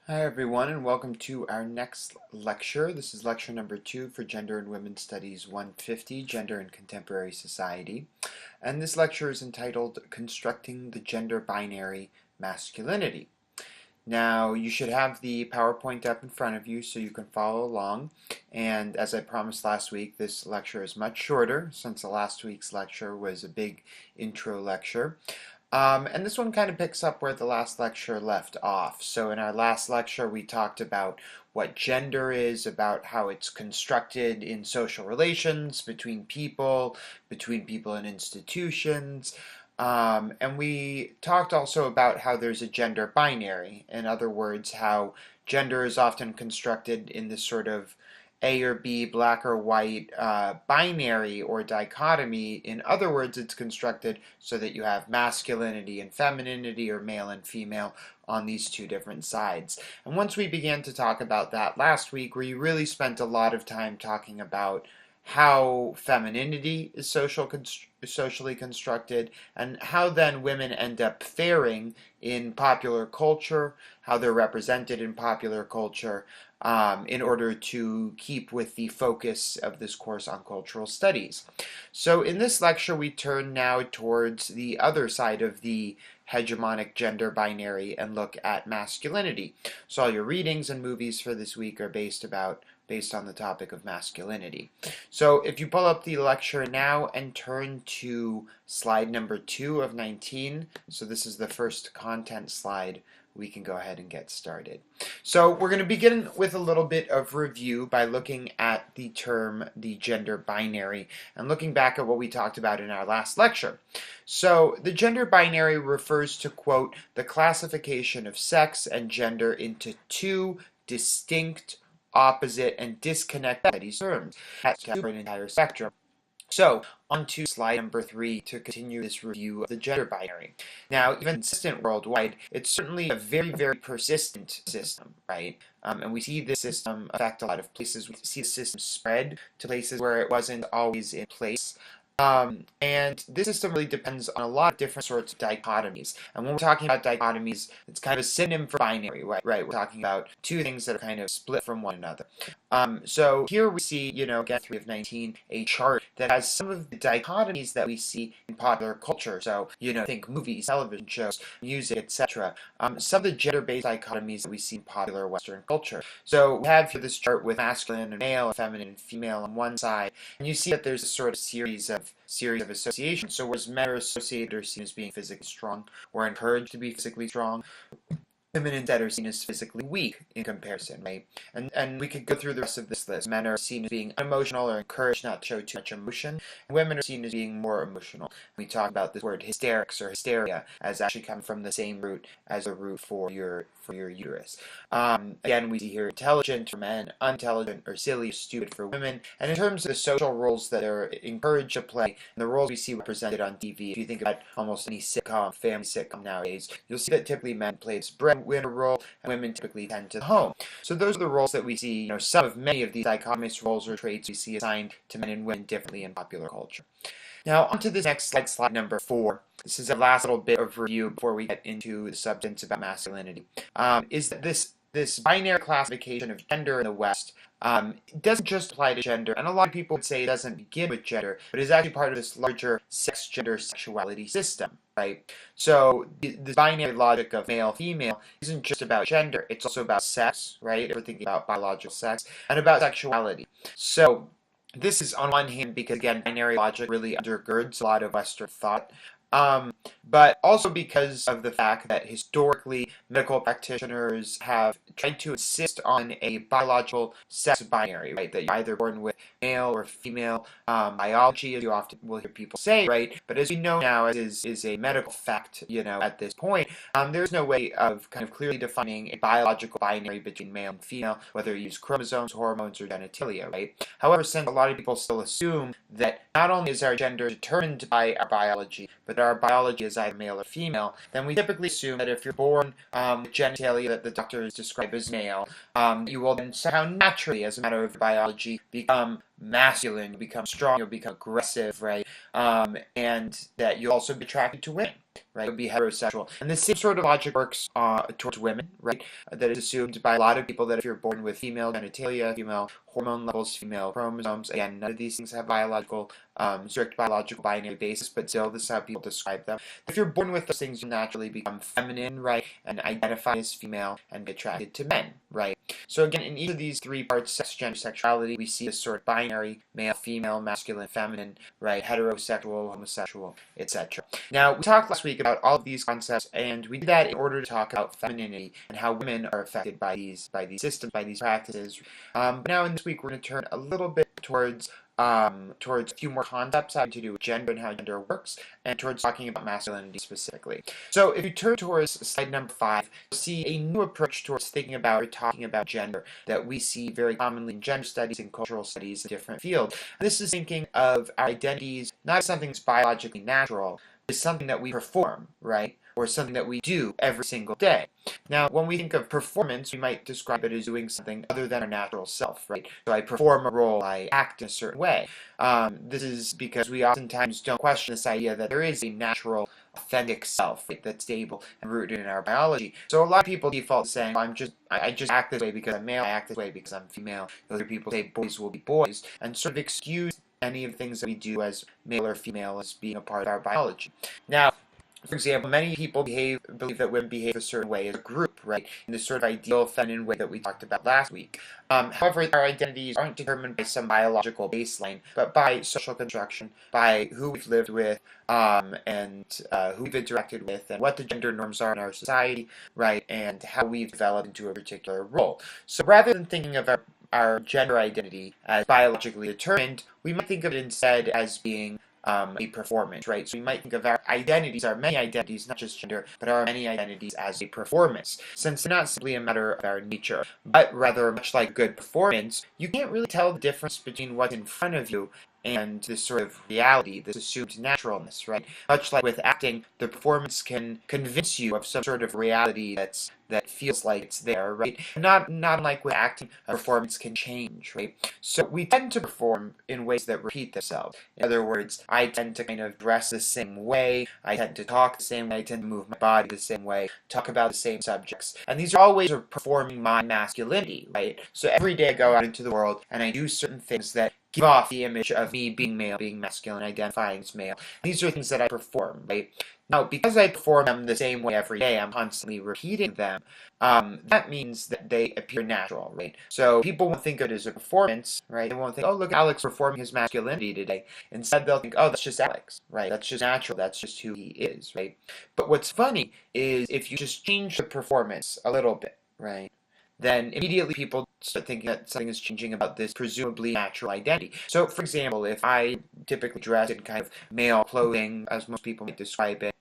Hi everyone, and welcome to our next lecture. This is lecture number 2 for Gender and Women's Studies 150, Gender in Contemporary Society. And this lecture is entitled Constructing the Gender Binary Masculinity. Now, you should have the PowerPoint up in front of you so you can follow along. And as I promised last week, this lecture is much shorter since the last week's lecture was a big intro lecture. And this one kind of picks up where the last lecture left off. So in our last lecture, we talked about what gender is, about how it's constructed in social relations between people and institutions. And we talked also about how there's a gender binary. In other words, how gender is often constructed in this sort of A or B, black or white, binary or dichotomy. In other words, it's constructed so that you have masculinity and femininity, or male and female, on these two different sides. And once we began to talk about that last week, we really spent a lot of time talking about how femininity is socially constructed, and how then women end up faring in popular culture, how they're represented in popular culture, in order to keep with the focus of this course on cultural studies. So in this lecture, we turn now towards the other side of the hegemonic gender binary and look at masculinity. So all your readings and movies for this week are based on the topic of masculinity. So if you pull up the lecture now and turn to slide number 2 of 19, so this is the first content slide, we can go ahead and get started. So we're going to begin with a little bit of review by looking at the term, the gender binary, and looking back at what we talked about in our last lecture. So the gender binary refers to, quote, the classification of sex and gender into two distinct, opposite, and disconnected terms that cover an entire spectrum. So, on to slide number 3 to continue this review of the gender binary. Now, even consistent worldwide, it's certainly a very, very persistent system, right? And we see this system affect a lot of places. We see the system spread to places where it wasn't always in place. And this system really depends on a lot of different sorts of dichotomies. And when we're talking about dichotomies, it's kind of a synonym for binary, right? We're talking about two things that are kind of split from one another. So here we see, again, 3 of 19, a chart that has some of the dichotomies that we see in popular culture. So, think movies, television shows, music, etc. Some of the gender-based dichotomies that we see in popular Western culture. So we have here this chart with masculine and male, feminine and female on one side, and you see that there's a sort of series of associations. So whereas men are associated or seen as being physically strong, or encouraged to be physically strong, women instead are seen as physically weak in comparison, right? And we could go through the rest of this list. Men are seen as being unemotional or encouraged not to show too much emotion. And women are seen as being more emotional. We talk about this word hysterics or hysteria as actually coming from the same root as the root for your uterus. Again, we see here intelligent for men, unintelligent or silly or stupid for women. And in terms of the social roles that are encouraged to play, and the roles we see represented on TV, if you think about almost any sitcom, family sitcom nowadays, you'll see that typically men play this breadwinner role, and women typically tend to the home. So those are the roles that we see, many of these dichotomous roles or traits we see assigned to men and women differently in popular culture. Now, on to this next slide, slide number 4. This is a last little bit of review before we get into the substance about masculinity. Is that this binary classification of gender in the West doesn't just apply to gender, and a lot of people would say it doesn't begin with gender, but is actually part of this larger sex, gender, sexuality system, right? So the binary logic of male-female isn't just about gender, it's also about sex, right? If we're thinking about biological sex, and about sexuality. So this is on one hand because, again, binary logic really undergirds a lot of Western thought, but also because of the fact that historically medical practitioners have tried to insist on a biological sex binary, right? That you're either born with male or female biology, as you often will hear people say, right? But as we know now, as is a medical fact, at this point, there's no way of kind of clearly defining a biological binary between male and female, whether you use chromosomes, hormones, or genitalia, right? However, since a lot of people still assume that not only is our gender determined by our biology, but our biology is either male or female, then we typically assume that if you're born with genitalia that the doctors describe as male, you will then somehow naturally, as a matter of biology, become masculine, you'll become strong, you'll become aggressive, right? And that you'll also be attracted to women. right? It would be heterosexual. And the same sort of logic works towards women, right? That is assumed by a lot of people that if you're born with female genitalia, female hormone levels, female chromosomes, again, none of these things have biological, strict biological binary basis, but still this is how people describe them. If you're born with those things, you naturally become feminine, right? And identify as female and be attracted to men, right? So again, in each of these three parts, sex, gender, sexuality, we see this sort of binary, male, female, masculine, feminine, right? Heterosexual, homosexual, etc. Now, we talked last week about all of these concepts, and we did that in order to talk about femininity and how women are affected by these systems, by these practices. But now in this week, we're going to turn a little bit towards a few more concepts having to do with gender and how gender works, and towards talking about masculinity specifically. So if you turn towards slide number 5, you'll see a new approach towards thinking about or talking about gender that we see very commonly in gender studies and cultural studies in different fields. And this is thinking of our identities not as something that's biologically natural, but as something that we perform, right? Or something that we do every single day. Now, when we think of performance, we might describe it as doing something other than our natural self, right? So I perform a role, I act in a certain way. This is because we oftentimes don't question this idea that there is a natural, authentic self, right, that's stable and rooted in our biology. So a lot of people default to saying, well, I just act this way because I'm male, I act this way because I'm female. Other people say boys will be boys, and sort of excuse any of the things that we do as male or female as being a part of our biology. Now, for example, many people believe that women behave a certain way as a group, right? In this sort of ideal feminine way that we talked about last week. However, our identities aren't determined by some biological baseline, but by social construction, by who we've lived with, and who we've interacted with, and what the gender norms are in our society, right? And how we've developed into a particular role. So rather than thinking of our gender identity as biologically determined, we might think of it instead as being a performance, right? So we might think of our identities, our many identities, not just gender, but our many identities as a performance, since they're not simply a matter of our nature, but rather, much like good performance, you can't really tell the difference between what's in front of you and this sort of reality, this assumed naturalness, right? Much like with acting, the performance can convince you of some sort of reality that feels like it's there, right? Not like with acting, a performance can change, right? So we tend to perform in ways that repeat themselves. In other words, I tend to kind of dress the same way, I tend to talk the same way, I tend to move my body the same way, talk about the same subjects. And these are all ways of performing my masculinity, right? So every day I go out into the world and I do certain things that give off the image of me being male, being masculine, identifying as male. These are things that I perform, right? Now, because I perform them the same way every day, I'm constantly repeating them, that means that they appear natural, right? So people won't think of it as a performance, right? They won't think, oh, look, Alex performing his masculinity today. Instead, they'll think, oh, that's just Alex, right? That's just natural. That's just who he is, right? But what's funny is if you just change the performance a little bit, right? Then immediately people start thinking that something is changing about this presumably natural identity. So, for example, if I typically dress in kind of male clothing, as most people might describe it,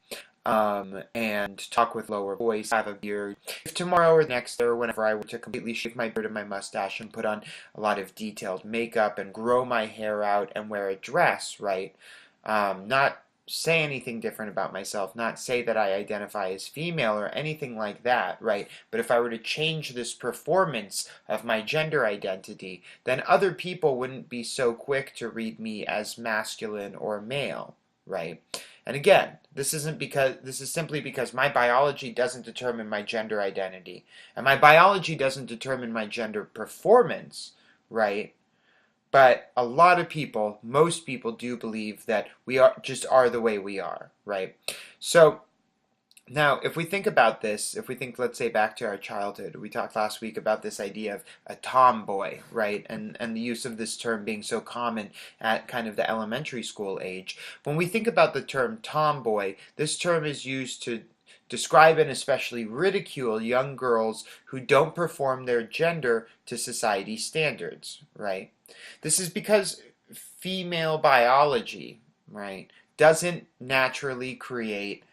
and talk with lower voice, have a beard, if tomorrow or the next day or whenever I were to completely shave my beard and my mustache and put on a lot of detailed makeup and grow my hair out and wear a dress, right, not say anything different about myself, not say that I identify as female or anything like that, right? But if I were to change this performance of my gender identity, then other people wouldn't be so quick to read me as masculine or male, right? And again, this is simply because my biology doesn't determine my gender identity, and my biology doesn't determine my gender performance, right? But a lot of people, most people do believe that we are the way we are, right? So now, if we think about this, if we think, let's say, back to our childhood, we talked last week about this idea of a tomboy, right? And the use of this term being so common at kind of the elementary school age. When we think about the term tomboy, this term is used to describe and especially ridicule young girls who don't perform their gender to society standards, right? This is because female biology, right, doesn't naturally create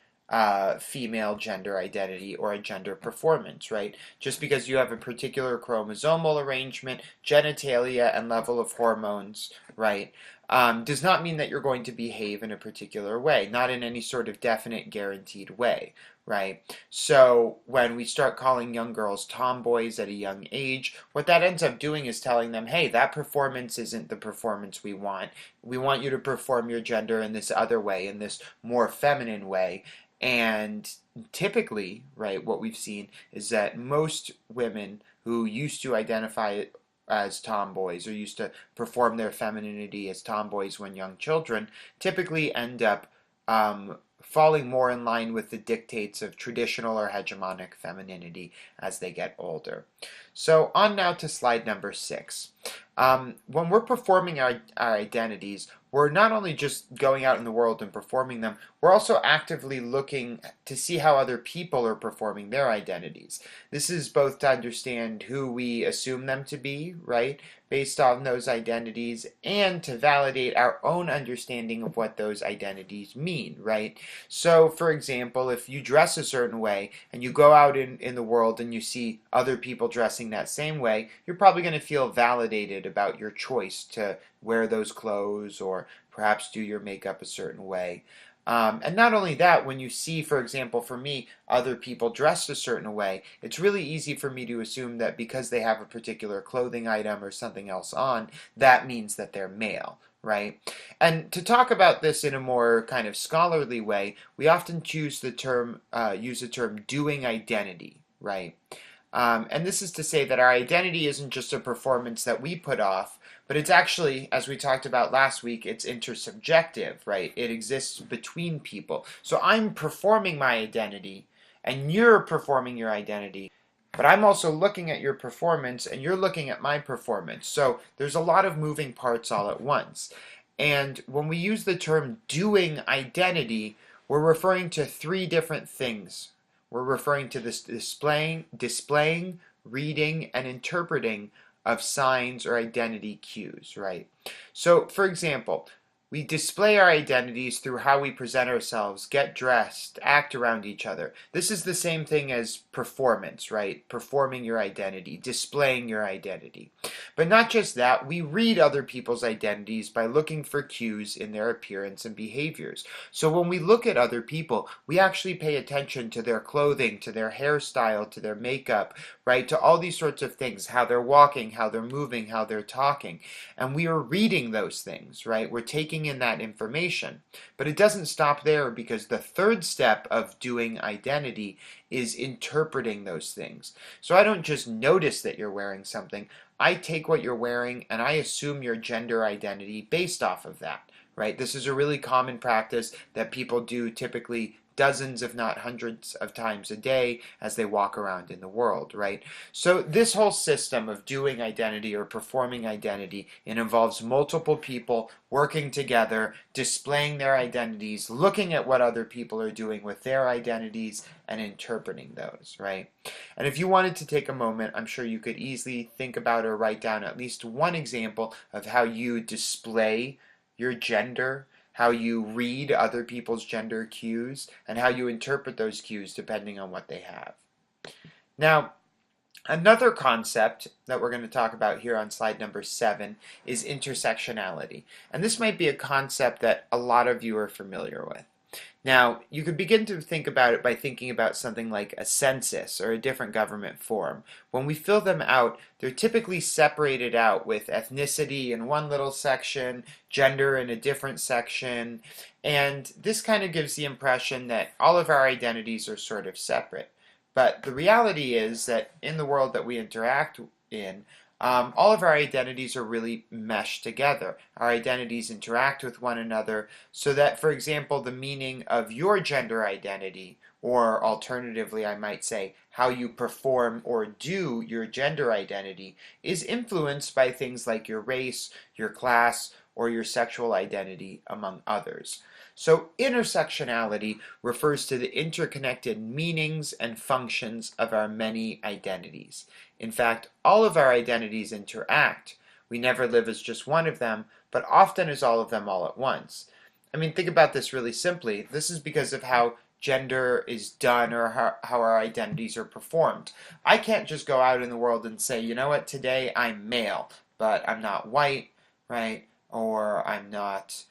female gender identity or a gender performance, right? Just because you have a particular chromosomal arrangement, genitalia, and level of hormones, right, does not mean that you're going to behave in a particular way, not in any sort of definite guaranteed way, right? So when we start calling young girls tomboys at a young age, what that ends up doing is telling them, hey, that performance isn't the performance we want. We want you to perform your gender in this other way, in this more feminine way. And typically, right, what we've seen is that most women who used to identify as tomboys or used to perform their femininity as tomboys when young children typically end up falling more in line with the dictates of traditional or hegemonic femininity as they get older. So on now to slide number 6. When we're performing our identities, we're not only just going out in the world and performing them, we're also actively looking to see how other people are performing their identities. This is both to understand who we assume them to be, right, based on those identities, and to validate our own understanding of what those identities mean, right? So, for example, if you dress a certain way and you go out in the world and you see other people dressing that same way, you're probably going to feel validated about your choice to wear those clothes or perhaps do your makeup a certain way. And not only that, when you see, for example, for me, other people dressed a certain way, it's really easy for me to assume that because they have a particular clothing item or something else on, that means that they're male, right? And to talk about this in a more kind of scholarly way, we often use the term doing identity, right? And this is to say that our identity isn't just a performance that we put off, but it's actually, as we talked about last week, it's intersubjective, right? It exists between people. So I'm performing my identity, and you're performing your identity, but I'm also looking at your performance, and you're looking at my performance. So there's a lot of moving parts all at once. And when we use the term doing identity, we're referring to 3 different things. We're referring to this displaying, reading, and interpreting of signs or identity cues, right? So, for example, we display our identities through how we present ourselves, get dressed, act around each other. This is the same thing as performance, right? Performing your identity, displaying your identity. But not just that, we read other people's identities by looking for cues in their appearance and behaviors. So when we look at other people, we actually pay attention to their clothing, to their hairstyle, to their makeup, right? To all these sorts of things, how they're walking, how they're moving, how they're talking. And we are reading those things, right? We're taking in that information. But it doesn't stop there, because the third step of doing identity is interpreting those things. So I don't just notice that you're wearing something. I take what you're wearing and I assume your gender identity based off of that, right? This is a really common practice that people do typically dozens, if not hundreds of times a day as they walk around in the world, right? So this whole system of doing identity or performing identity, it involves multiple people working together, displaying their identities, looking at what other people are doing with their identities, and interpreting those, right? And if you wanted to take a moment, I'm sure you could easily think about or write down at least one example of how you display your gender, how you read other people's gender cues, and how you interpret those cues depending on what they have. Now, another concept that we're going to talk about here on slide number 7 is intersectionality. And this might be a concept that a lot of you are familiar with. Now, you could begin to think about it by thinking about something like a census or a different government form. When we fill them out, they're typically separated out with ethnicity in one little section, gender in a different section, and this kind of gives the impression that all of our identities are sort of separate. But the reality is that in the world that we interact in, all of our identities are really meshed together. Our identities interact with one another so that, for example, the meaning of your gender identity, or alternatively, I might say, how you perform or do your gender identity, is influenced by things like your race, your class, or your sexual identity, among others. So intersectionality refers to the interconnected meanings and functions of our many identities. In fact, all of our identities interact. We never live as just one of them, but often as all of them all at once. I mean, think about this really simply. This is because of how gender is done, or how our identities are performed. I can't just go out in the world and say, you know what, today I'm male, but I'm not white, right? Or I'm not,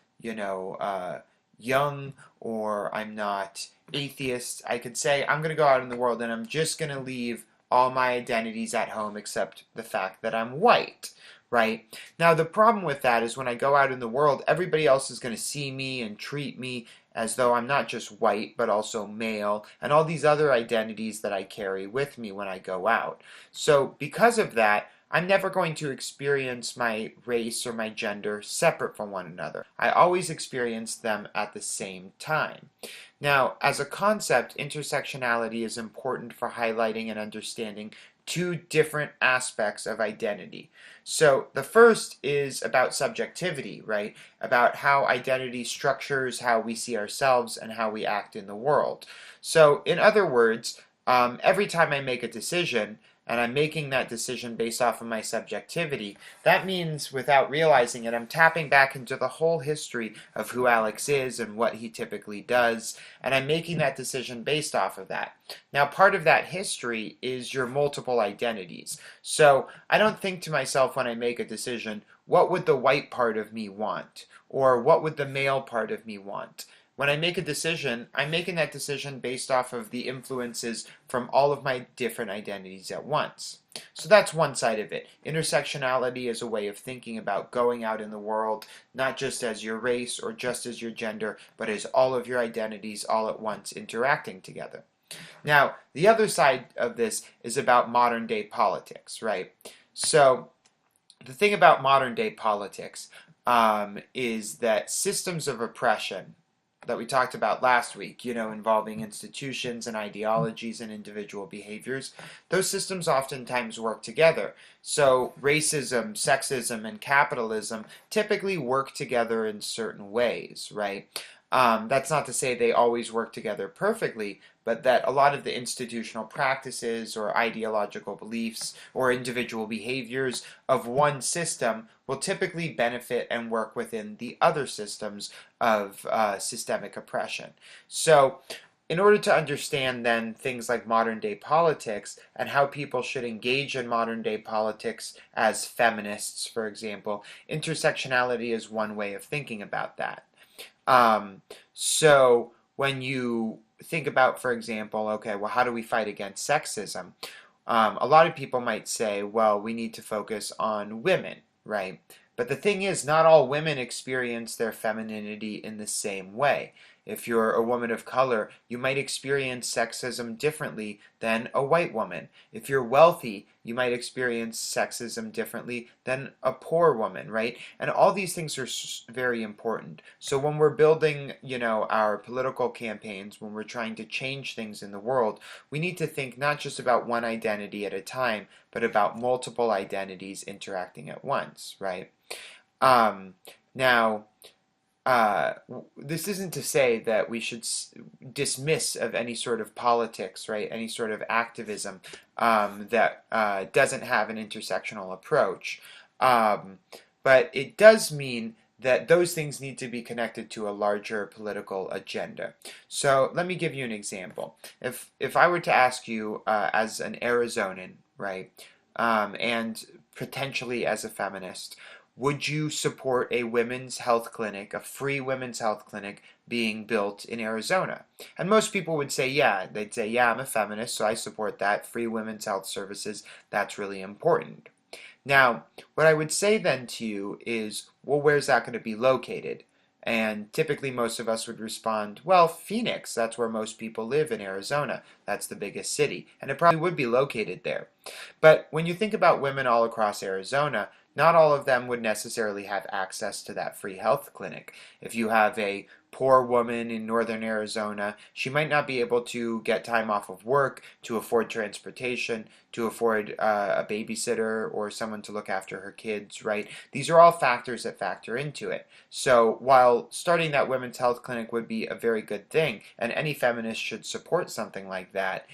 young, or I'm not atheist. I could say I'm going to go out in the world and I'm just going to leave all my identities at home except the fact that I'm white, right? Now, the problem with that is when I go out in the world, everybody else is going to see me and treat me as though I'm not just white, but also male, and all these other identities that I carry with me when I go out. So, because of that, I'm never going to experience my race or my gender separate from one another. I always experience them at the same time. Now, as a concept, intersectionality is important for highlighting and understanding two different aspects of identity. So the first is about subjectivity, right? About how identity structures how we see ourselves and how we act in the world. So in other words, every time I make a decision, and I'm making that decision based off of my subjectivity, that means without realizing it, I'm tapping back into the whole history of who Alex is and what he typically does, and I'm making that decision based off of that. Now, part of that history is your multiple identities. So I don't think to myself when I make a decision, what would the white part of me want? Or what would the male part of me want? When I make a decision, I'm making that decision based off of the influences from all of my different identities at once. So that's one side of it. Intersectionality is a way of thinking about going out in the world, not just as your race or just as your gender, but as all of your identities all at once interacting together. Now, the other side of this is about modern day politics, right? So, the thing about modern day politics is that systems of oppression that we talked about last week, involving institutions and ideologies and individual behaviors, those systems oftentimes work together. So racism, sexism, and capitalism typically work together in certain ways, right? That's not to say they always work together perfectly, but that a lot of the institutional practices or ideological beliefs or individual behaviors of one system will typically benefit and work within the other systems of systemic oppression. So, in order to understand then things like modern day politics and how people should engage in modern day politics as feminists, for example, intersectionality is one way of thinking about that. So when you think about, for example, okay, well, how do we fight against sexism? A lot of people might say, well, we need to focus on women, right? But the thing is, not all women experience their femininity in the same way. If you're a woman of color, you might experience sexism differently than a white woman. If you're wealthy, you might experience sexism differently than a poor woman, right? And all these things are very important. So when we're building, our political campaigns, when we're trying to change things in the world, we need to think not just about one identity at a time, but about multiple identities interacting at once, right? Now, this isn't to say that we should dismiss of any sort of politics, right? Any sort of activism that doesn't have an intersectional approach. But it does mean that those things need to be connected to a larger political agenda. So let me give you an example. If I were to ask you as an Arizonan, right, and potentially as a feminist, would you support a women's health clinic, a free women's health clinic being built in Arizona? And most people would say, yeah. They'd say, yeah, I'm a feminist, so I support that. Free women's health services, that's really important. Now, what I would say then to you is, well, where's that going to be located? And typically most of us would respond, well, Phoenix, that's where most people live in Arizona. That's the biggest city. And it probably would be located there. But when you think about women all across Arizona, not all of them would necessarily have access to that free health clinic. If you have a poor woman in northern Arizona, she might not be able to get time off of work to afford transportation, to afford a babysitter or someone to look after her kids, right? These are all factors that factor into it. So while starting that women's health clinic would be a very good thing, and any feminist should support something like that,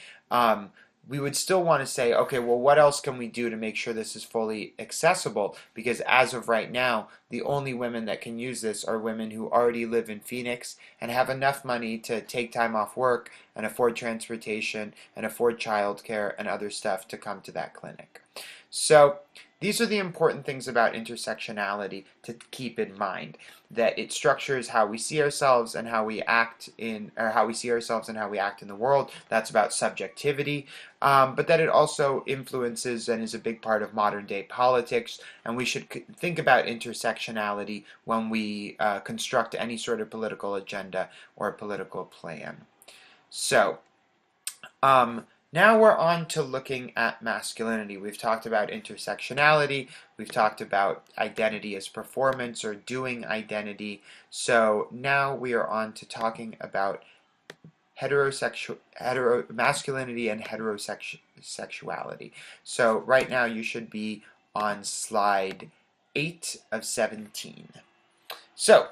we would still want to say, okay, well, what else can we do to make sure this is fully accessible? Because as of right now, the only women that can use this are women who already live in Phoenix and have enough money to take time off work and afford transportation and afford childcare and other stuff to come to that clinic. So These are the important things about intersectionality to keep in mind, that it structures how we see ourselves and how we act in, or how we see ourselves and how we act in the world. That's about subjectivity, but that it also influences and is a big part of modern day politics, and we should think about intersectionality when we construct any sort of political agenda or political plan. So, now we're on to looking at masculinity. We've talked about intersectionality. We've talked about identity as performance or doing identity. So now we are on to talking about masculinity and heterosexuality. So right now you should be on slide 8 of 17. So,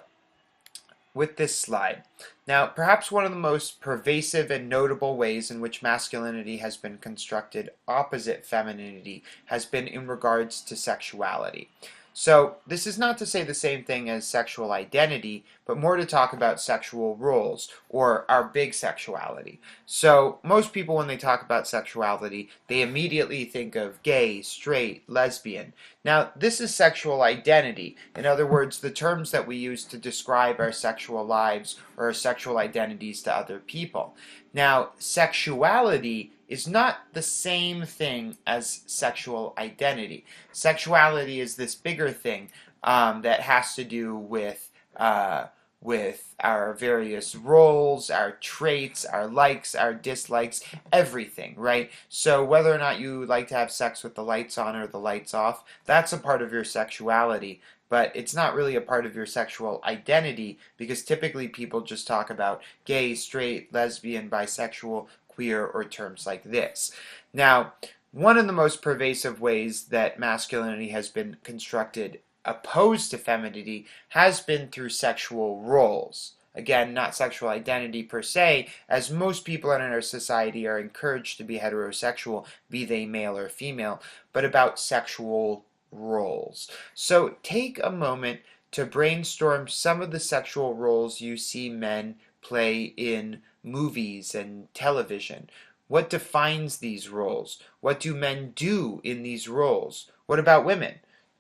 with this slide. Now, perhaps one of the most pervasive and notable ways in which masculinity has been constructed opposite femininity has been in regards to sexuality. So, this is not to say the same thing as sexual identity, but more to talk about sexual roles, or our big sexuality. So, most people, when they talk about sexuality, they immediately think of gay, straight, lesbian. Now, this is sexual identity. In other words, the terms that we use to describe our sexual lives or our sexual identities to other people. Now, sexuality is not the same thing as sexual identity. Sexuality is this bigger thing that has to do with our various roles, our traits, our likes, our dislikes, everything, right? So whether or not you like to have sex with the lights on or the lights off, that's a part of your sexuality. But it's not really a part of your sexual identity, because typically people just talk about gay, straight, lesbian, bisexual, queer, or terms like this. Now, one of the most pervasive ways that masculinity has been constructed opposed to femininity has been through sexual roles. Again, not sexual identity per se, as most people in our society are encouraged to be heterosexual, be they male or female, but about sexual roles. So take a moment to brainstorm some of the sexual roles you see men play in movies and television. What defines these roles? What do men do in these roles? What about women?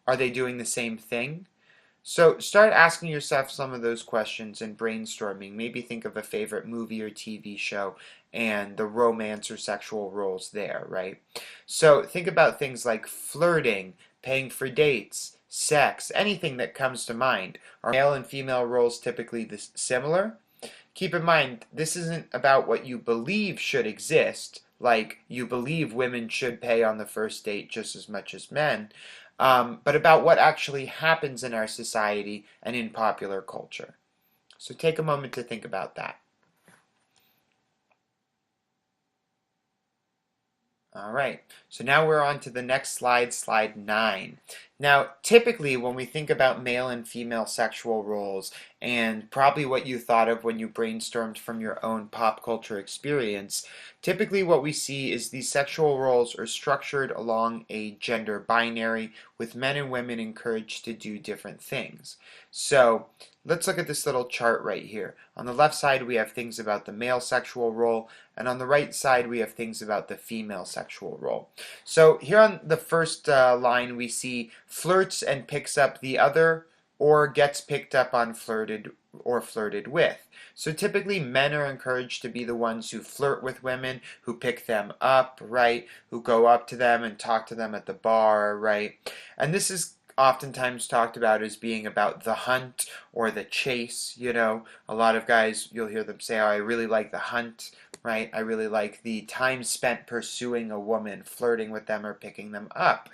Are they doing the same thing? So start asking yourself some of those questions and brainstorming. Maybe think of a favorite movie or TV show and the romance or sexual roles there, right? So think about things like flirting, paying for dates, sex, anything that comes to mind. Are male and female roles typically similar? Keep in mind, this isn't about what you believe should exist, like you believe women should pay on the first date just as much as men, but about what actually happens in our society and in popular culture. So take a moment to think about that. All right, so now we're on to the next slide, slide 9. Now, typically when we think about male and female sexual roles, and probably what you thought of when you brainstormed from your own pop culture experience, typically what we see is these sexual roles are structured along a gender binary, with men and women encouraged to do different things. So, let's look at this little chart right here. On the left side we have things about the male sexual role, and on the right side we have things about the female sexual role. So here on the first line we see flirts and picks up the other, or gets picked up on flirted or flirted with. So typically men are encouraged to be the ones who flirt with women, who pick them up, right? Who go up to them and talk to them at the bar, right? And this is oftentimes talked about as being about the hunt or the chase, you know. A lot of guys, you'll hear them say, oh, I really like the hunt, right? I really like the time spent pursuing a woman, flirting with them or picking them up.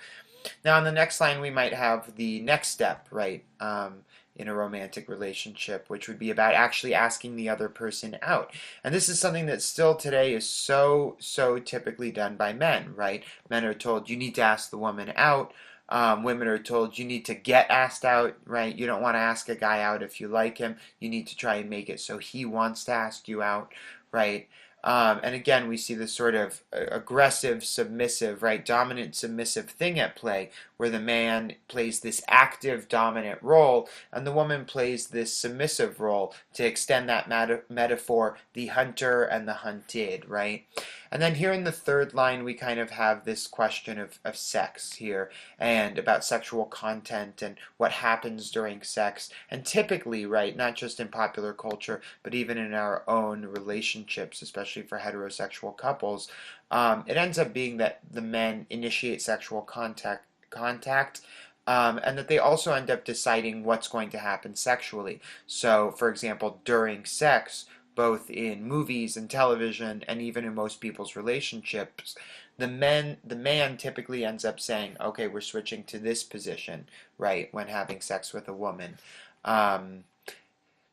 Now on the next line we might have the next step, right, in a romantic relationship, which would be about actually asking the other person out. And this is something that still today is so typically done by men, right? Men are told you need to ask the woman out. Women are told you need to get asked out, right? You don't want to ask a guy out if you like him. You need to try and make it so he wants to ask you out, right? And again, we see this sort of aggressive, submissive, right, dominant, submissive thing at play, where the man plays this active dominant role and the woman plays this submissive role, to extend that metaphor, the hunter and the hunted, right? And then here in the third line, we kind of have this question of sex here, and about sexual content and what happens during sex. And typically, right, not just in popular culture, but even in our own relationships, especially for heterosexual couples, it ends up being that the men initiate sexual contact, and that they also end up deciding what's going to happen sexually. So, for example, during sex, both in movies and television and even in most people's relationships, the man typically ends up saying, okay, we're switching to this position, right, when having sex with a woman.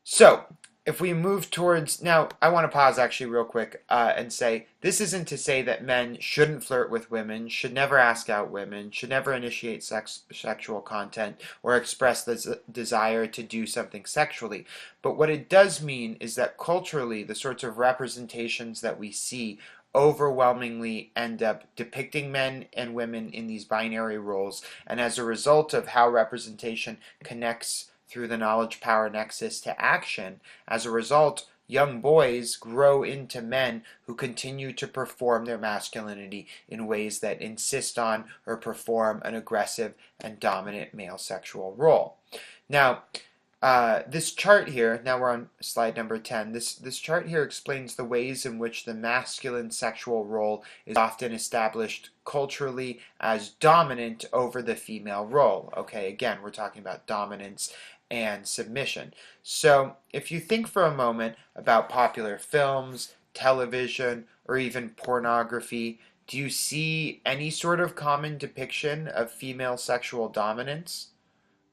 So if we move towards, now I want to pause actually real quick and say, this isn't to say that men shouldn't flirt with women, should never ask out women, should never initiate sexual content or express the desire to do something sexually. But what it does mean is that culturally, the sorts of representations that we see overwhelmingly end up depicting men and women in these binary roles, and as a result of how representation connects through the knowledge power nexus to action, as a result, young boys grow into men who continue to perform their masculinity in ways that insist on or perform an aggressive and dominant male sexual role. Now, this chart here, now we're on slide number 10, this chart here explains the ways in which the masculine sexual role is often established culturally as dominant over the female role. Okay, again, we're talking about dominance and submission. So if you think for a moment about popular films, television, or even pornography, do you see any sort of common depiction of female sexual dominance?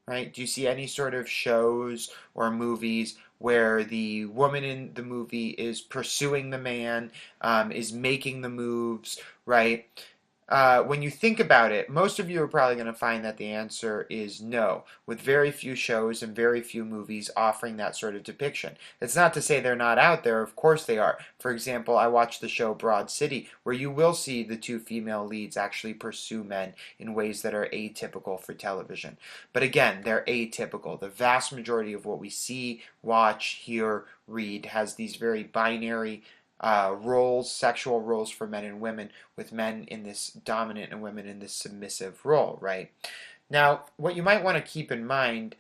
Right? Do you see any sort of shows or movies where the woman in the movie is pursuing the man, is making the moves, right? When you think about it, most of you are probably going to find that the answer is no, with very few shows and very few movies offering that sort of depiction. It's not to say they're not out there, of course they are. For example, I watched the show Broad City, where you will see the two female leads actually pursue men in ways that are atypical for television. But again, they're atypical. The vast majority of what we see, watch, hear, read has these very binary roles, sexual roles for men and women, with men in this dominant and women in this submissive role, right? Now, what you might want to keep in mind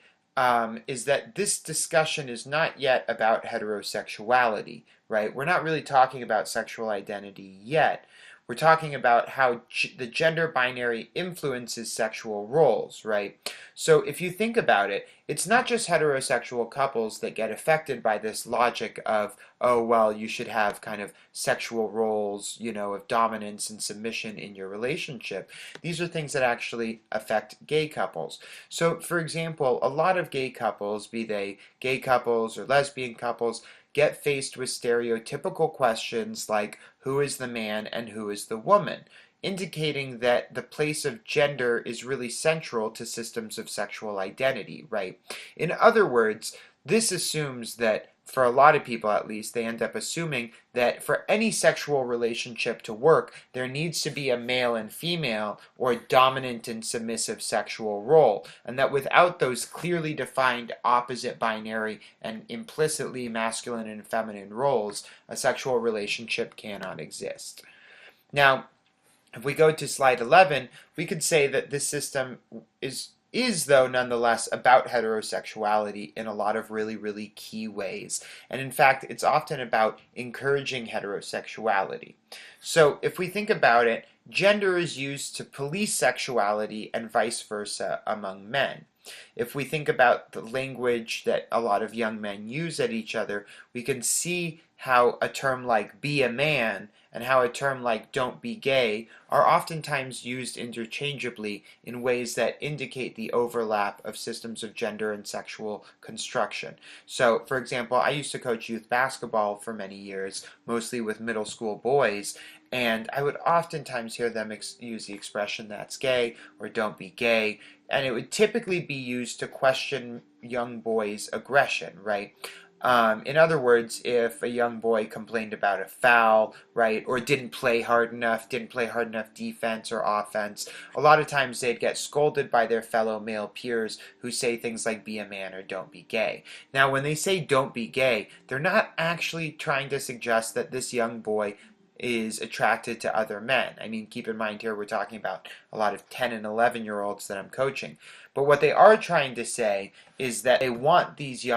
is that this discussion is not yet about heterosexuality, right? We're not really talking about sexual identity yet. We're talking about how the gender binary influences sexual roles, right? So if you think about it, it's not just heterosexual couples that get affected by this logic of, oh, well, you should have kind of sexual roles, you know, of dominance and submission in your relationship. These are things that actually affect gay couples. So, for example, a lot of gay couples, be they gay couples or lesbian couples, get faced with stereotypical questions like, who is the man and who is the woman, indicating that the place of gender is really central to systems of sexual identity, right? In other words, this assumes that, for a lot of people at least, they end up assuming that for any sexual relationship to work, there needs to be a male and female, or dominant and submissive sexual role, and that without those clearly defined opposite binary and implicitly masculine and feminine roles, a sexual relationship cannot exist. Now, if we go to slide 11, we could say that this system is though nonetheless about heterosexuality in a lot of really, really key ways. And in fact, it's often about encouraging heterosexuality. So if we think about it, gender is used to police sexuality and vice versa among men. If we think about the language that a lot of young men use at each other, we can see how a term like be a man and how a term like don't be gay are oftentimes used interchangeably in ways that indicate the overlap of systems of gender and sexual construction. So, for example, I used to coach youth basketball for many years, mostly with middle school boys, and I would oftentimes hear them use the expression that's gay or don't be gay, and it would typically be used to question young boys' aggression, right? In other words, if a young boy complained about a foul, right, or didn't play hard enough defense or offense, a lot of times they'd get scolded by their fellow male peers who say things like be a man or don't be gay. Now, when they say don't be gay, they're not actually trying to suggest that this young boy is attracted to other men. I mean, keep in mind here we're talking about a lot of 10 and 11-year-olds that I'm coaching. But what they are trying to say is that they want these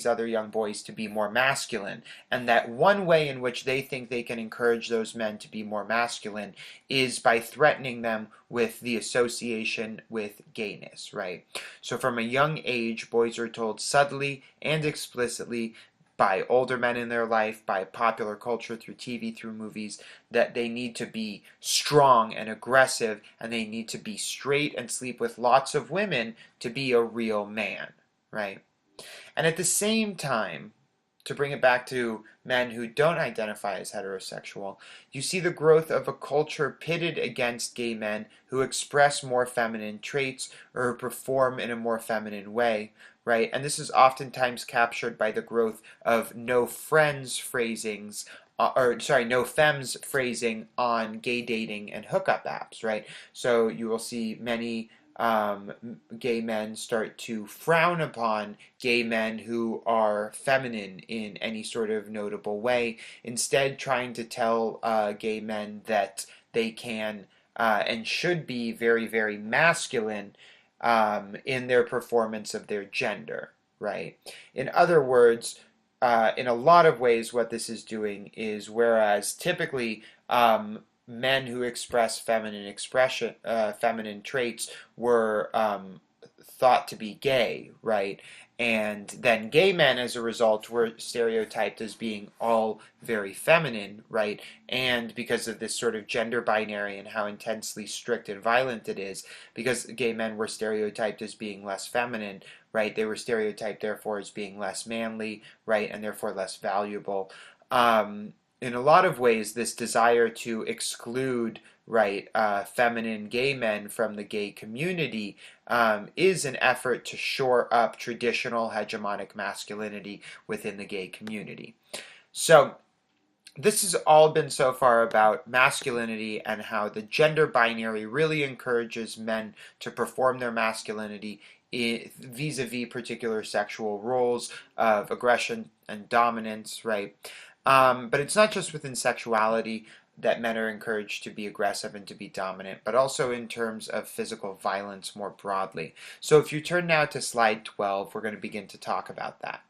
other young boys to be more masculine, and that one way in which they think they can encourage those men to be more masculine is by threatening them with the association with gayness, right? So from a young age, boys are told subtly and explicitly by older men in their life, by popular culture, through TV, through movies, that they need to be strong and aggressive, and they need to be straight and sleep with lots of women to be a real man, right? And at the same time, to bring it back to men who don't identify as heterosexual, you see the growth of a culture pitted against gay men who express more feminine traits or who perform in a more feminine way, right? And this is oftentimes captured by the growth of no friends phrasings, no femmes phrasing on gay dating and hookup apps, right? So you will see many gay men start to frown upon gay men who are feminine in any sort of notable way, instead trying to tell gay men that they can and should be very, very masculine in their performance of their gender, right? In other words, in a lot of ways, what this is doing is, whereas typically men who express feminine traits were thought to be gay, right? And then gay men, as a result, were stereotyped as being all very feminine, right? And because of this sort of gender binary and how intensely strict and violent it is, because gay men were stereotyped as being less feminine, right? They were stereotyped, therefore, as being less manly, right? And therefore less valuable. In a lot of ways, this desire to exclude, right, feminine gay men from the gay community is an effort to shore up traditional hegemonic masculinity within the gay community. So this has all been so far about masculinity and how the gender binary really encourages men to perform their masculinity vis-a-vis particular sexual roles of aggression and dominance, right? But it's not just within sexuality that men are encouraged to be aggressive and to be dominant, but also in terms of physical violence more broadly. So if you turn now to slide 12, we're going to begin to talk about that.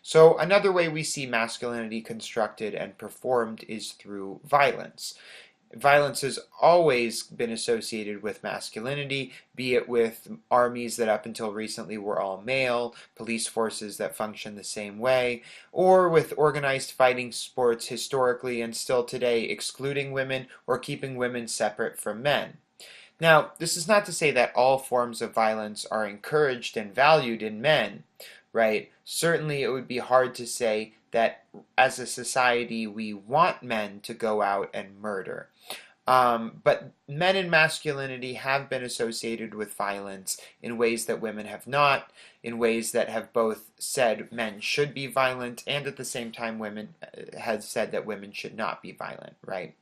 So another way we see masculinity constructed and performed is through violence. Violence has always been associated with masculinity, be it with armies that up until recently were all male, police forces that function the same way, or with organized fighting sports historically and still today excluding women or keeping women separate from men. Now, this is not to say that all forms of violence are encouraged and valued in men, right? Certainly it would be hard to say that as a society we want men to go out and murder. But men and masculinity have been associated with violence in ways that women have not, in ways that have both said men should be violent and at the same time women have said that women should not be violent, right?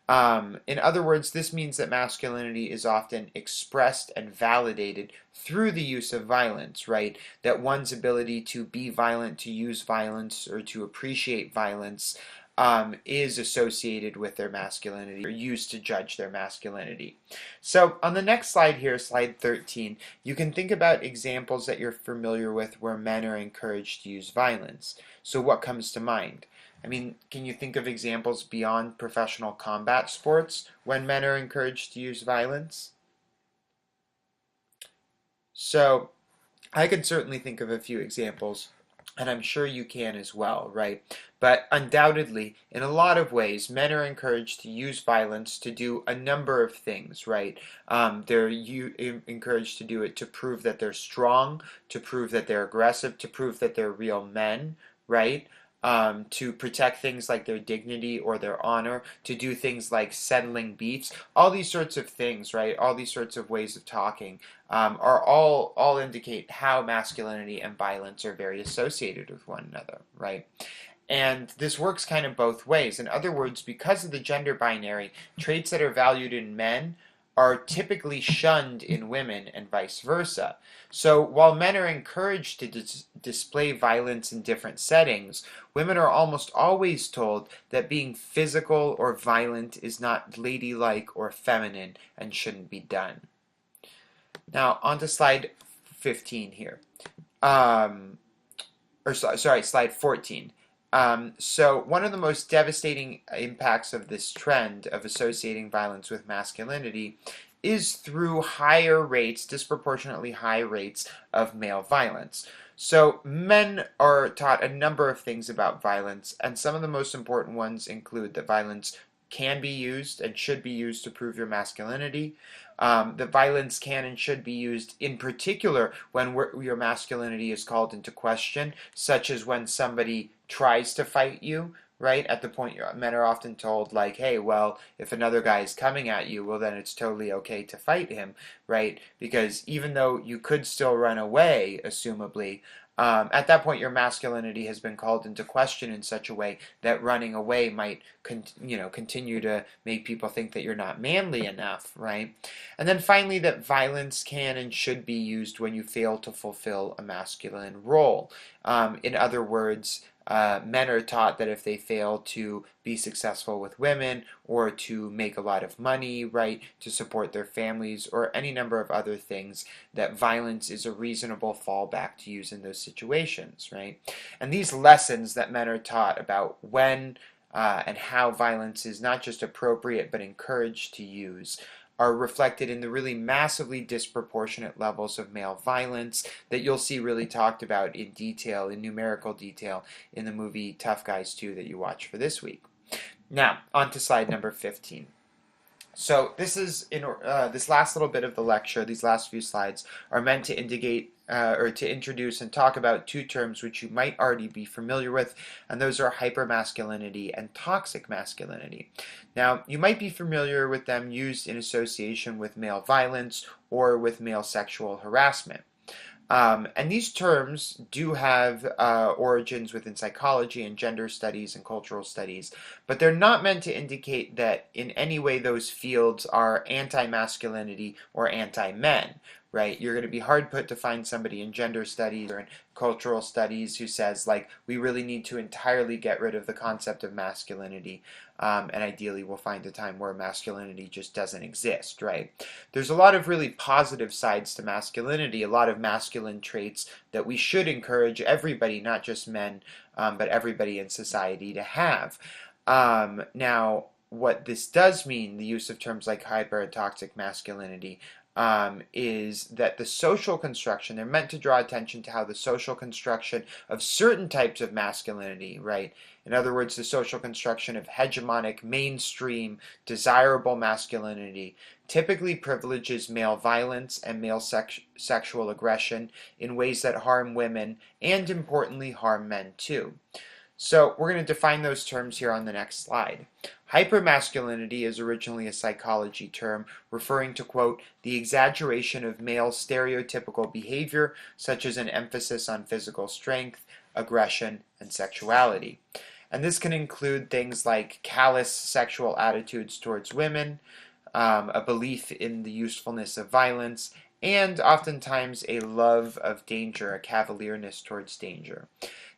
In other words, this means that masculinity is often expressed and validated through the use of violence, right? That one's ability to be violent, to use violence, or to appreciate violence is associated with their masculinity, or used to judge their masculinity. So on the next slide here, slide 13, you can think about examples that you're familiar with where men are encouraged to use violence. So what comes to mind? I mean, can you think of examples beyond professional combat sports when men are encouraged to use violence? So I can certainly think of a few examples, and I'm sure you can as well, right? But undoubtedly, in a lot of ways, men are encouraged to use violence to do a number of things, right? They're encouraged to do it to prove that they're strong, to prove that they're aggressive, to prove that they're real men, right? to protect things like their dignity or their honor, to do things like settling beefs, all these sorts of things, right? All these sorts of ways of talking are all indicate how masculinity and violence are very associated with one another, right? And this works kind of both ways. In other words, because of the gender binary, traits that are valued in men are typically shunned in women and vice versa. So while men are encouraged to display violence in different settings, women are almost always told that being physical or violent is not ladylike or feminine and shouldn't be done. Now, on to slide 15 here. Sorry, slide 14. So one of the most devastating impacts of this trend of associating violence with masculinity is through higher rates, disproportionately high rates of male violence. So men are taught a number of things about violence, and some of the most important ones include that violence can be used and should be used to prove your masculinity. That violence can and should be used in particular when your masculinity is called into question, such as when somebody tries to fight you, right? At the point men are often told, like, hey, well, if another guy is coming at you, well, then it's totally okay to fight him, right? Because even though you could still run away, assumably, at that point, your masculinity has been called into question in such a way that running away might, continue to make people think that you're not manly enough, right? And then finally, that violence can and should be used when you fail to fulfill a masculine role. In other words, men are taught that if they fail to be successful with women or to make a lot of money, right, to support their families or any number of other things, that violence is a reasonable fallback to use in those situations, right? And these lessons that men are taught about when and how violence is not just appropriate but encouraged to use are reflected in the really massively disproportionate levels of male violence that you'll see really talked about in detail, in numerical detail, in the movie Tough Guys 2 that you watch for this week. Now, on to slide number 15. So this is this last little bit of the lecture. These last few slides are meant to indicate or to introduce and talk about two terms which you might already be familiar with, and those are hypermasculinity and toxic masculinity. Now, you might be familiar with them used in association with male violence or with male sexual harassment. And these terms do have origins within psychology and gender studies and cultural studies, but they're not meant to indicate that in any way those fields are anti-masculinity or anti-men, right? You're going to be hard put to find somebody in gender studies or in cultural studies who says, like, we really need to entirely get rid of the concept of masculinity, and ideally we'll find a time where masculinity just doesn't exist, right? There's a lot of really positive sides to masculinity, a lot of masculine traits that we should encourage everybody, not just men, but everybody in society to have. Now, what this does mean, the use of terms like hyper and toxic masculinity, is that the social construction, they're meant to draw attention to how the social construction of certain types of masculinity, right? In other words, the social construction of hegemonic, mainstream, desirable masculinity typically privileges male violence and male sexual aggression in ways that harm women and, importantly, harm men too. So we're going to define those terms here on the next slide. Hypermasculinity is originally a psychology term referring to, quote, the exaggeration of male stereotypical behavior, such as an emphasis on physical strength, aggression, and sexuality. And this can include things like callous sexual attitudes towards women, a belief in the usefulness of violence, and oftentimes a love of danger, a cavalierness towards danger.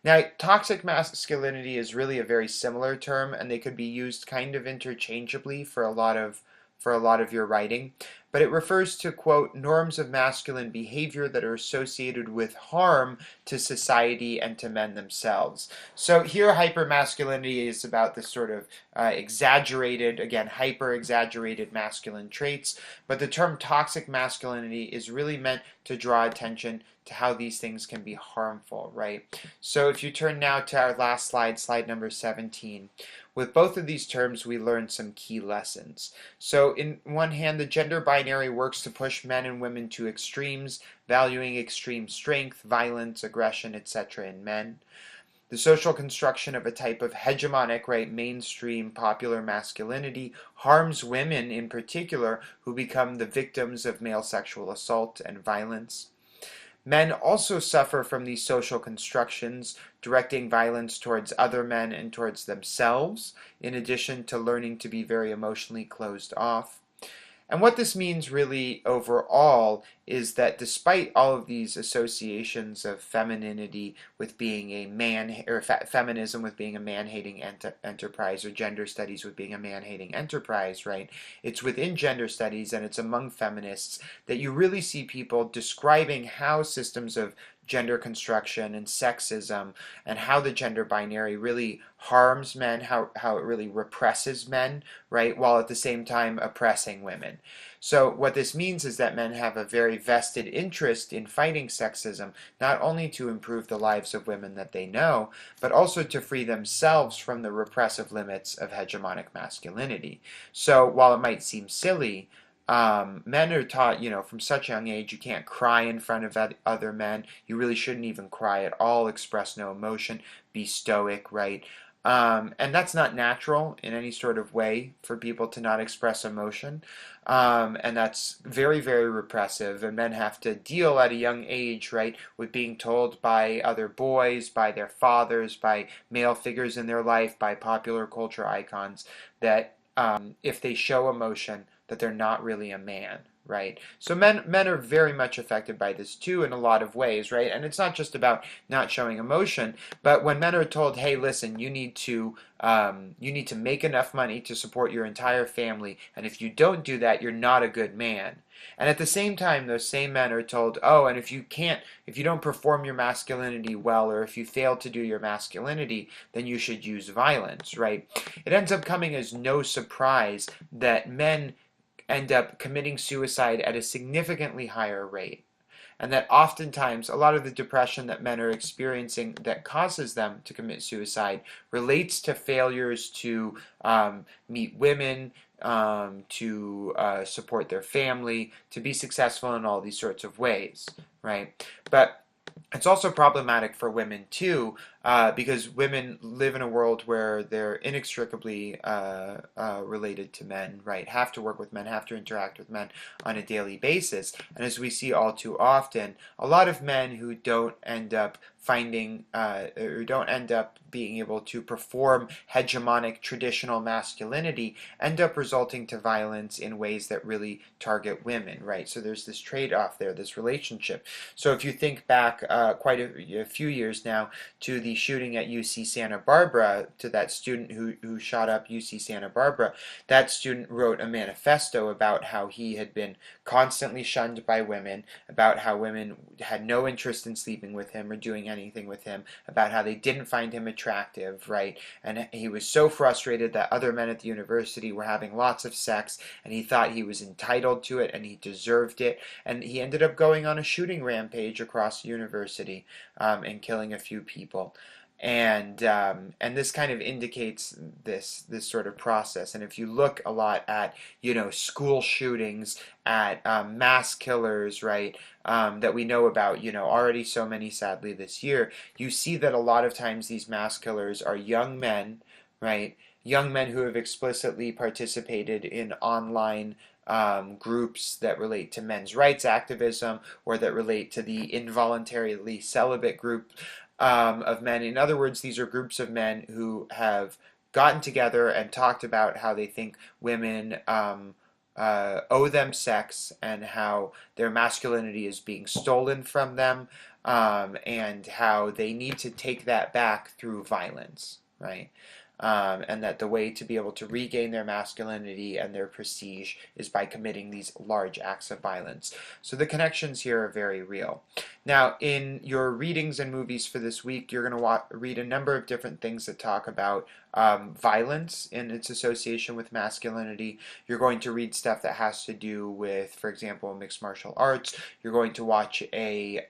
Now, toxic masculinity is really a very similar term, and they could be used kind of interchangeably for a lot of your writing, but it refers to, quote, norms of masculine behavior that are associated with harm to society and to men themselves. So here hypermasculinity is about this sort of exaggerated, again, hyper-exaggerated masculine traits, but the term toxic masculinity is really meant to draw attention to how these things can be harmful, right? So if you turn now to our last slide, slide number 17, with both of these terms we learned some key lessons. So in one hand, the gender binary works to push men and women to extremes, valuing extreme strength, violence, aggression, etc. in men. The social construction of a type of hegemonic, right, mainstream popular masculinity harms women in particular who become the victims of male sexual assault and violence. Men also suffer from these social constructions, directing violence towards other men and towards themselves, in addition to learning to be very emotionally closed off. And what this means really overall is that despite all of these associations of femininity with being a man, or feminism with being a man-hating enterprise, or gender studies with being a man-hating enterprise, right? It's within gender studies and it's among feminists that you really see people describing how systems of gender construction and sexism and how the gender binary really harms men, how it really represses men, right, while at the same time oppressing women. So what this means is that men have a very vested interest in fighting sexism, not only to improve the lives of women that they know, but also to free themselves from the repressive limits of hegemonic masculinity. So while it might seem silly, men are taught, from such a young age, you can't cry in front of other men. You really shouldn't even cry at all, express no emotion, be stoic, right? And that's not natural in any sort of way for people to not express emotion. And that's very, very repressive. And men have to deal at a young age, right, with being told by other boys, by their fathers, by male figures in their life, by popular culture icons, that if they show emotion, that they're not really a man, right? So men are very much affected by this too in a lot of ways, right? And it's not just about not showing emotion, but when men are told, hey, listen, you need to make enough money to support your entire family, and if you don't do that, you're not a good man. And at the same time, those same men are told, oh, and if you don't perform your masculinity well, or if you fail to do your masculinity, then you should use violence, right? It ends up coming as no surprise that men end up committing suicide at a significantly higher rate. And that oftentimes a lot of the depression that men are experiencing that causes them to commit suicide relates to failures to meet women, to support their family, to be successful in all these sorts of ways, right? But it's also problematic for women too, because women live in a world where they're inextricably related to men, right? Have to work with men, have to interact with men on a daily basis. And as we see all too often, a lot of men who don't end up or don't end up being able to perform hegemonic traditional masculinity end up resulting to violence in ways that really target women, right? So there's this trade-off there, this relationship. So if you think back quite a few years now to the shooting at UC Santa Barbara, to that student who shot up UC Santa Barbara, that student wrote a manifesto about how he had been constantly shunned by women, about how women had no interest in sleeping with him or doing anything with him, about how they didn't find him attractive, right? And he was so frustrated that other men at the university were having lots of sex, and he thought he was entitled to it and he deserved it, and he ended up going on a shooting rampage across the university and killing a few people. And this kind of indicates this sort of process. And if you look a lot at school shootings, at mass killers, right, that we know about, already so many sadly this year, you see that a lot of times these mass killers are young men, right, young men who have explicitly participated in online groups that relate to men's rights activism, or that relate to the involuntarily celibate group of men. In other words, these are groups of men who have gotten together and talked about how they think women owe them sex, and how their masculinity is being stolen from them, and how they need to take that back through violence, right? And that the way to be able to regain their masculinity and their prestige is by committing these large acts of violence. So the connections here are very real. Now, in your readings and movies for this week, you're going to read a number of different things that talk about violence in its association with masculinity. You're going to read stuff that has to do with, for example, mixed martial arts. You're going to watch a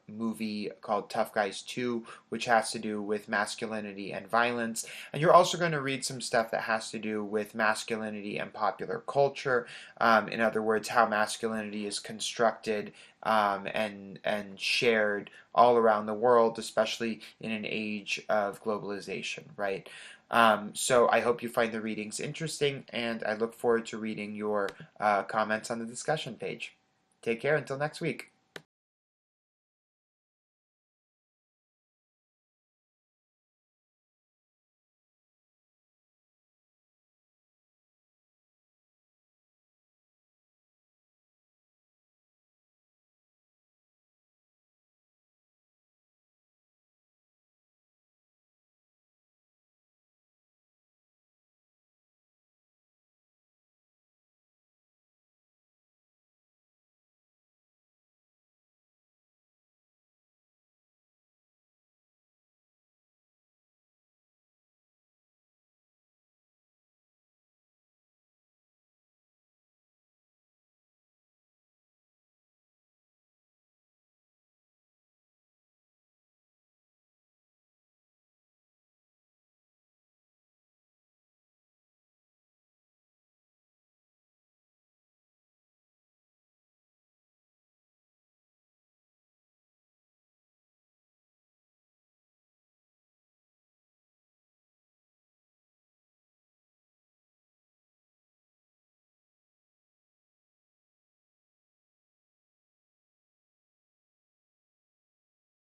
movie called Tough Guys 2, which has to do with masculinity and violence. And you're also going to read some stuff that has to do with masculinity and popular culture. In other words, how masculinity is constructed and shared all around the world, especially in an age of globalization, right? So I hope you find the readings interesting, and I look forward to reading your comments on the discussion page. Take care until next week.